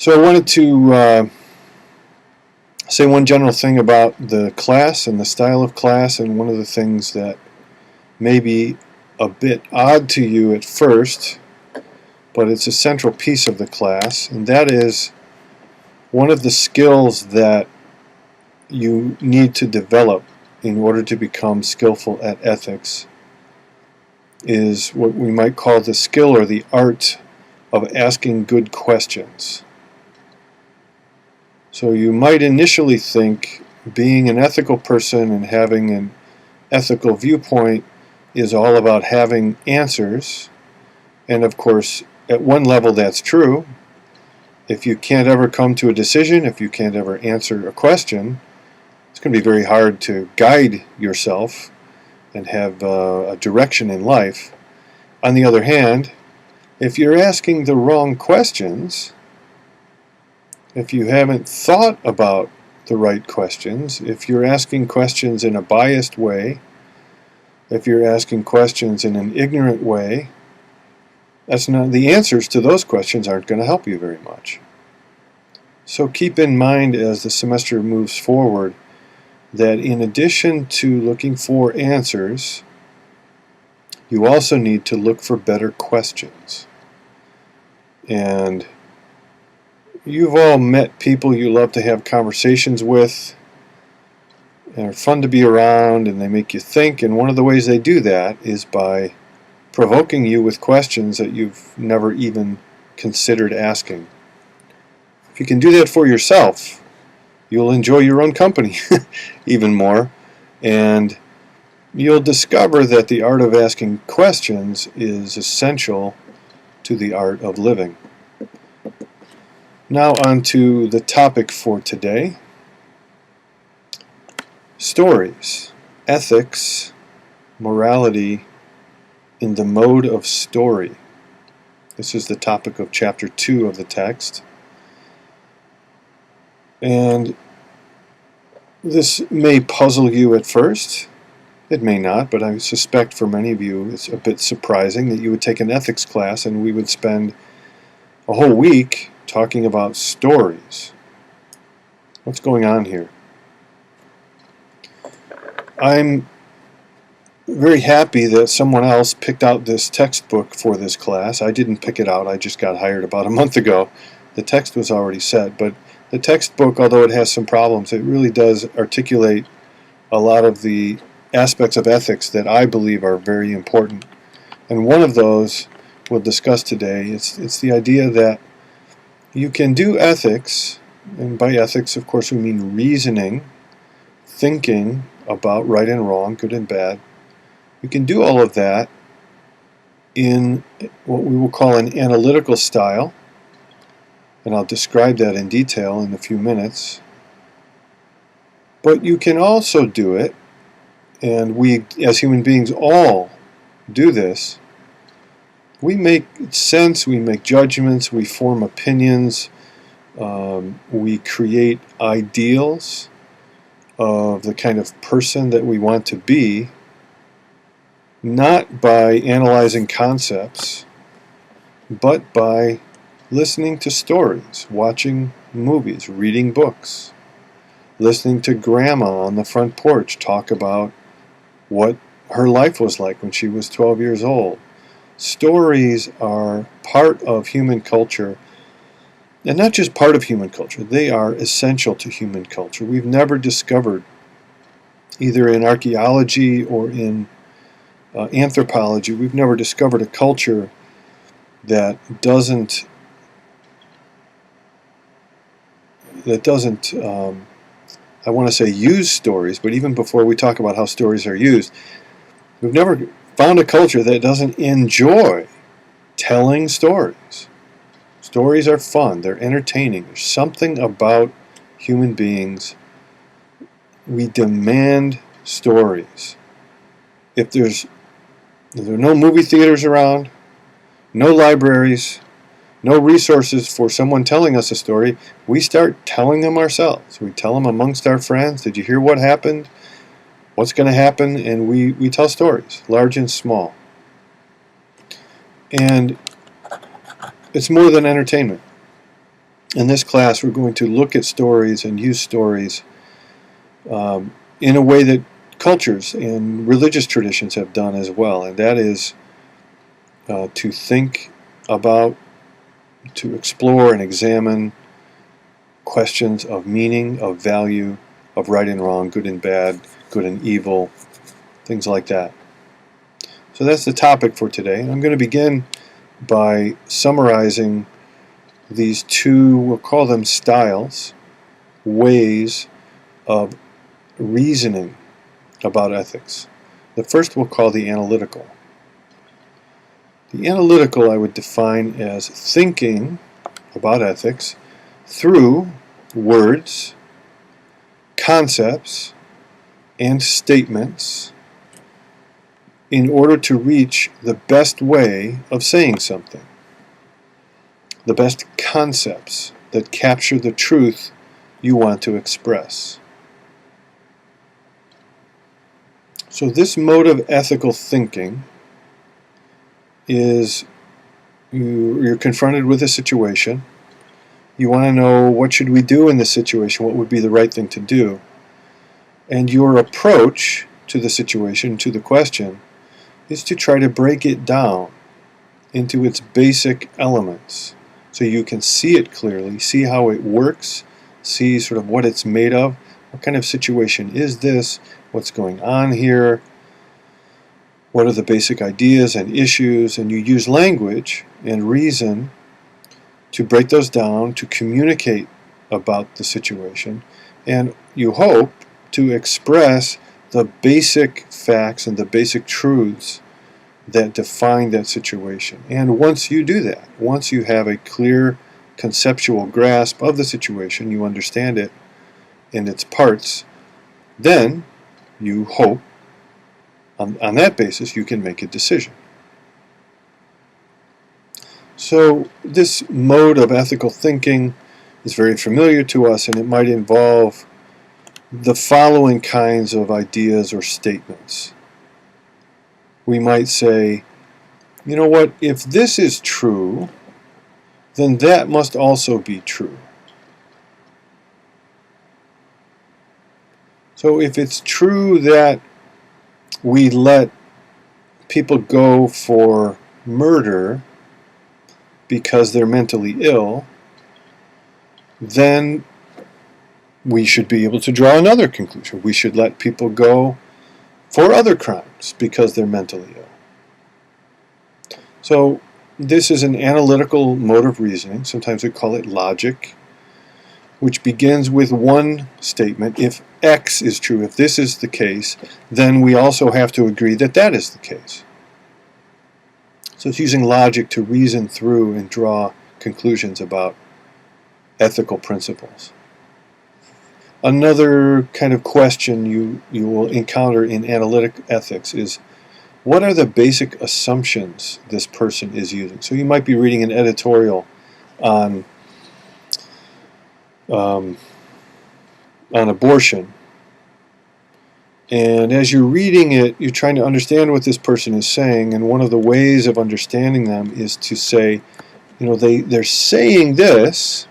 So I wanted to say one general thing about the class and the style of class, and one of the things that may be a bit odd to you at first, but it's a central piece of the class, and that is one of the skills that you need to develop in order to become skillful at ethics is what we might call the skill or the art of asking good questions. So you might initially think being an ethical person and having an ethical viewpoint is all about having answers, and of course at one level that's true. If you can't ever come to a decision, if you can't ever answer a question, it's going to be very hard to guide yourself and have a direction in life. On the other hand, if you're asking the wrong questions, if you haven't thought about the right questions, if you're asking questions in a biased way, if you're asking questions in an ignorant way, the answers to those questions aren't going to help you very much. So keep in mind as the semester moves forward that in addition to looking for answers, you also need to look for better questions. And you've all met people you love to have conversations with. They're fun to be around and they make you think, and one of the ways they do that is by provoking you with questions that you've never even considered asking. If you can do that for yourself, you'll enjoy your own company even more, and you'll discover that the art of asking questions is essential to the art of living. Now on to the topic for today. Stories, ethics, morality in the mode of story. This is the topic of chapter 2 of the text. And this may puzzle you at first. It may not, but I suspect for many of you it's a bit surprising that you would take an ethics class and we would spend a whole week talking about stories. What's going on here? I'm very happy that someone else picked out this textbook for this class. I didn't pick it out, I just got hired about a month ago. The text was already set, but the textbook, although it has some problems, it really does articulate a lot of the aspects of ethics that I believe are very important. And one of those we'll discuss today. It's the idea that you can do ethics, and by ethics of course we mean reasoning, thinking about right and wrong, good and bad. You can do all of that in what we will call an analytical style, and I'll describe that in detail in a few minutes. But you can also do it, and we as human beings all do this. We make sense, we make judgments, we form opinions, we create ideals of the kind of person that we want to be, not by analyzing concepts, but by listening to stories, watching movies, reading books, listening to Grandma on the front porch talk about what her life was like when she was 12 years old. Stories are part of human culture, and not just part of human culture, they are essential to human culture. We've never discovered, either in archaeology or in anthropology, we've never discovered a culture that doesn't I want to say use stories, but even before we talk about how stories are used, we've never found a culture that doesn't enjoy telling stories. Stories are fun, they're entertaining, there's something about human beings. We demand stories. If there are no movie theaters around, no libraries, no resources for someone telling us a story, we start telling them ourselves. We tell them amongst our friends, did you hear what happened? What's going to happen? And we tell stories, large and small. And it's more than entertainment. In this class, we're going to look at stories and use stories in a way that cultures and religious traditions have done as well, and that is to think about, to explore and examine questions of meaning, of value, of right and wrong, good and bad, good and evil, things like that. So that's the topic for today. I'm going to begin by summarizing these two, we'll call them styles, ways of reasoning about ethics. The first we'll call the analytical. The analytical I would define as thinking about ethics through words, concepts, and statements in order to reach the best way of saying something, the best concepts that capture the truth you want to express. So this mode of ethical thinking is you're confronted with a situation. You want to know, what should we do in this situation? What would be the right thing to do? And your approach to the situation, to the question, is to try to break it down into its basic elements so you can see it clearly, see how it works, see sort of what it's made of. What kind of situation is this? What's going on here? What are the basic ideas and issues? And you use language and reason to break those down, to communicate about the situation, and you hope to express the basic facts and the basic truths that define that situation. And once you do that, once you have a clear conceptual grasp of the situation, you understand it in its parts, then you hope on that basis you can make a decision. So this mode of ethical thinking is very familiar to us, and it might involve the following kinds of ideas or statements. We might say, you know what, if this is true, then that must also be true. So if it's true that we let people go for murder because they're mentally ill, then we should be able to draw another conclusion. We should let people go for other crimes because they're mentally ill. So this is an analytical mode of reasoning. Sometimes we call it logic, which begins with one statement. If X is true, if this is the case, then we also have to agree that that is the case. So it's using logic to reason through and draw conclusions about ethical principles. Another kind of question you will encounter in analytic ethics is, what are the basic assumptions this person is using? So you might be reading an editorial on abortion, and as you're reading it, you're trying to understand what this person is saying, and one of the ways of understanding them is to say, you know, they're saying this,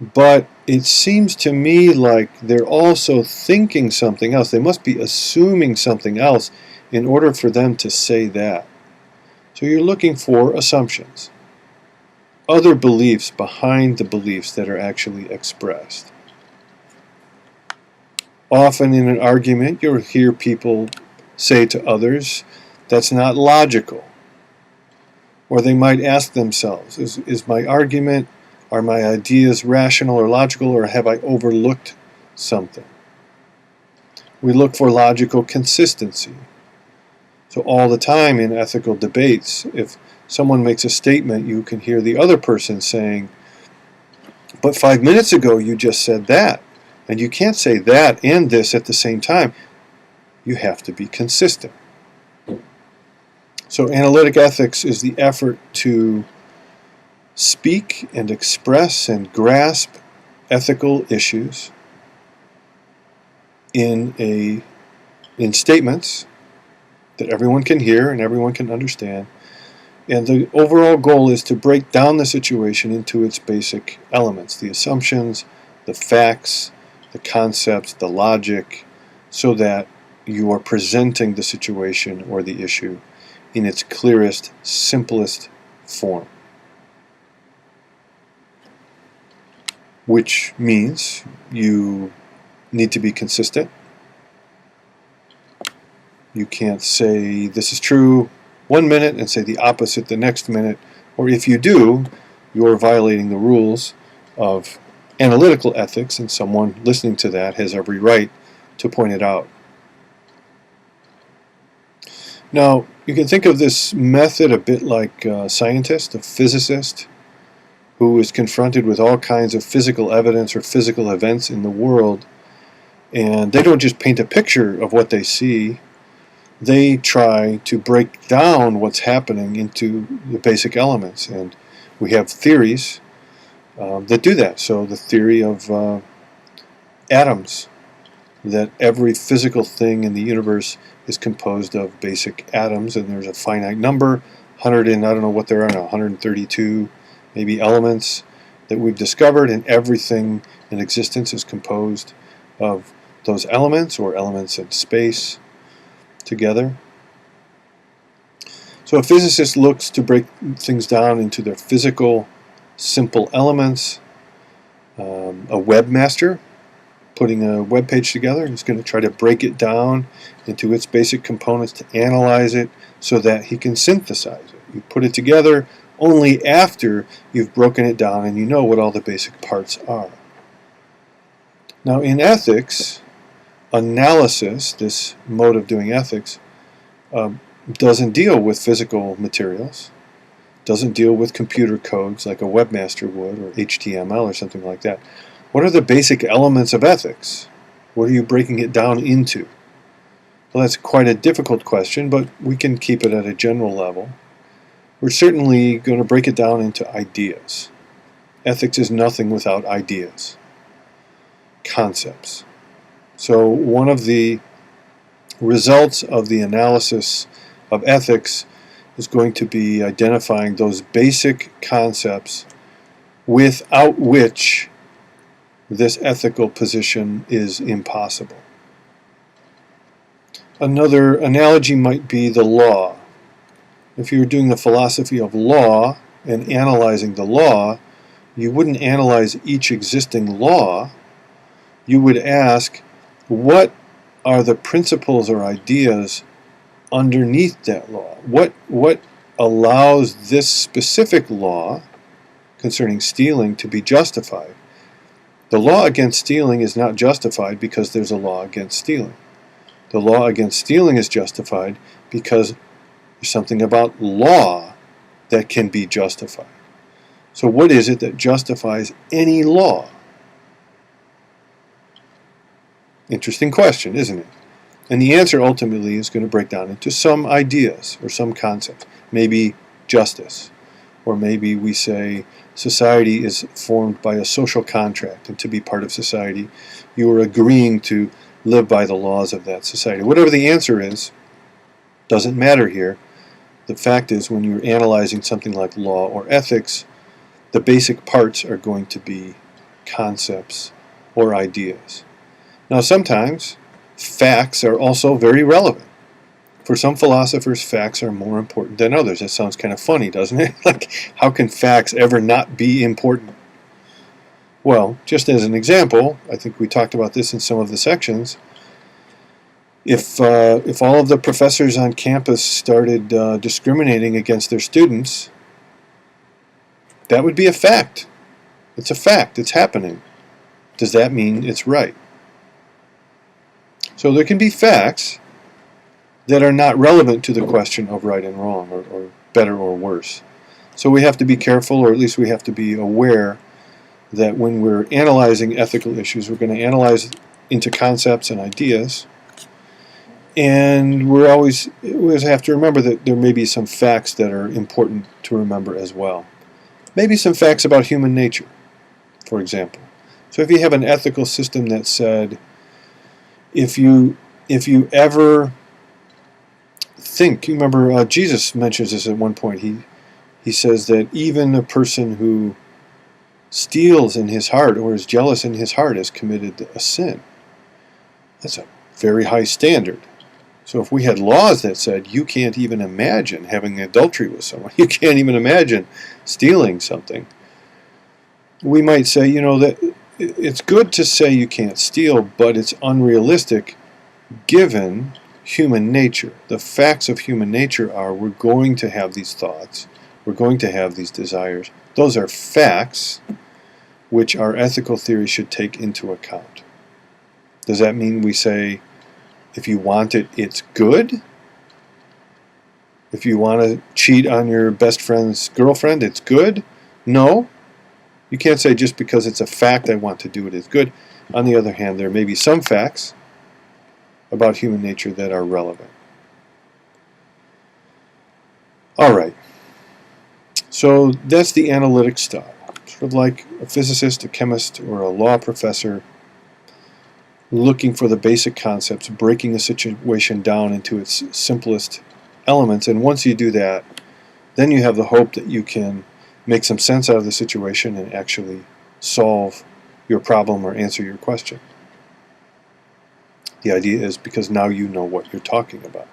but it seems to me like they're also thinking something else. They must be assuming something else in order for them to say that. So you're looking for assumptions, other beliefs behind the beliefs that are actually expressed. Often in an argument, you'll hear people say to others, that's not logical. Or they might ask themselves, is my argument, are my ideas rational or logical, or have I overlooked something? We look for logical consistency. So all the time in ethical debates, if someone makes a statement, you can hear the other person saying, but 5 minutes ago you just said that. And you can't say that and this at the same time. You have to be consistent. So analytic ethics is the effort to speak and express and grasp ethical issues in statements that everyone can hear and everyone can understand, And the overall goal is to break down the situation into its basic elements, the assumptions, the facts, the concepts, the logic, so that you are presenting the situation or the issue in its clearest, simplest form. Which means you need to be consistent. You can't say this is true one minute and say the opposite the next minute, or if you do, you're violating the rules of analytical ethics, and someone listening to that has every right to point it out. Now, you can think of this method a bit like a scientist, a physicist, who is confronted with all kinds of physical evidence or physical events in the world, and they don't just paint a picture of what they see. They try to break down what's happening into the basic elements, and we have theories that do that. So the theory of atoms, that every physical thing in the universe is composed of basic atoms, and there's a finite number, 100 and I don't know what there are now, 132 maybe elements that we've discovered, and everything in existence is composed of those elements or elements in space together. So a physicist looks to break things down into their physical, simple elements. A webmaster putting a web page together is going to try to break it down into its basic components to analyze it so that he can synthesize it. You put it together only after you've broken it down and you know what all the basic parts are. Now in ethics, analysis, this mode of doing ethics, doesn't deal with physical materials, doesn't deal with computer codes like a webmaster would, or HTML or something like that. What are the basic elements of ethics? What are you breaking it down into? Well, that's quite a difficult question, but we can keep it at a general level. We're certainly going to break it down into ideas. Ethics is nothing without ideas, concepts. So one of the results of the analysis of ethics is going to be identifying those basic concepts without which this ethical position is impossible. Another analogy might be the law. If you were doing the philosophy of law and analyzing the law, you wouldn't analyze each existing law. You would ask, what are the principles or ideas underneath that law? What allows this specific law concerning stealing to be justified? The law against stealing is not justified because there's a law against stealing. The law against stealing is justified because there's something about law that can be justified. So what is it that justifies any law? Interesting question, isn't it? And the answer ultimately is going to break down into some ideas or some concepts. Maybe justice, or maybe we say society is formed by a social contract, and to be part of society, you are agreeing to live by the laws of that society. Whatever the answer is, doesn't matter here. The fact is, when you're analyzing something like law or ethics, the basic parts are going to be concepts or ideas. Now sometimes facts are also very relevant. For some philosophers, facts are more important than others. That sounds kind of funny, doesn't it? Like, how can facts ever not be important? Well, just as an example, I think we talked about this in some of the sections, if all of the professors on campus started discriminating against their students, that would be a fact. It's a fact. It's happening. Does that mean it's right? So there can be facts that are not relevant to the question of right and wrong, or better or worse. So we have to be careful, or at least we have to be aware that when we're analyzing ethical issues, we're going to analyze into concepts and ideas, and we always have to remember that there may be some facts that are important to remember as well. Maybe some facts about human nature, for example. So if you have an ethical system that said, if you ever think, you remember Jesus mentions this at one point, He says that even a person who steals in his heart or is jealous in his heart has committed a sin. That's a very high standard. So if we had laws that said you can't even imagine having adultery with someone, you can't even imagine stealing something, we might say, that it's good to say you can't steal, but it's unrealistic given human nature. The facts of human nature are we're going to have these thoughts, we're going to have these desires. Those are facts which our ethical theory should take into account. Does that mean we say, if you want it, it's good? If you want to cheat on your best friend's girlfriend, it's good? No. You can't say just because it's a fact I want to do it is good. On the other hand, there may be some facts about human nature that are relevant. All right. So that's the analytic style. Sort of like a physicist, a chemist, or a law professor looking for the basic concepts, breaking a situation down into its simplest elements. And once you do that, then you have the hope that you can make some sense out of the situation and actually solve your problem or answer your question. The idea is because now you know what you're talking about.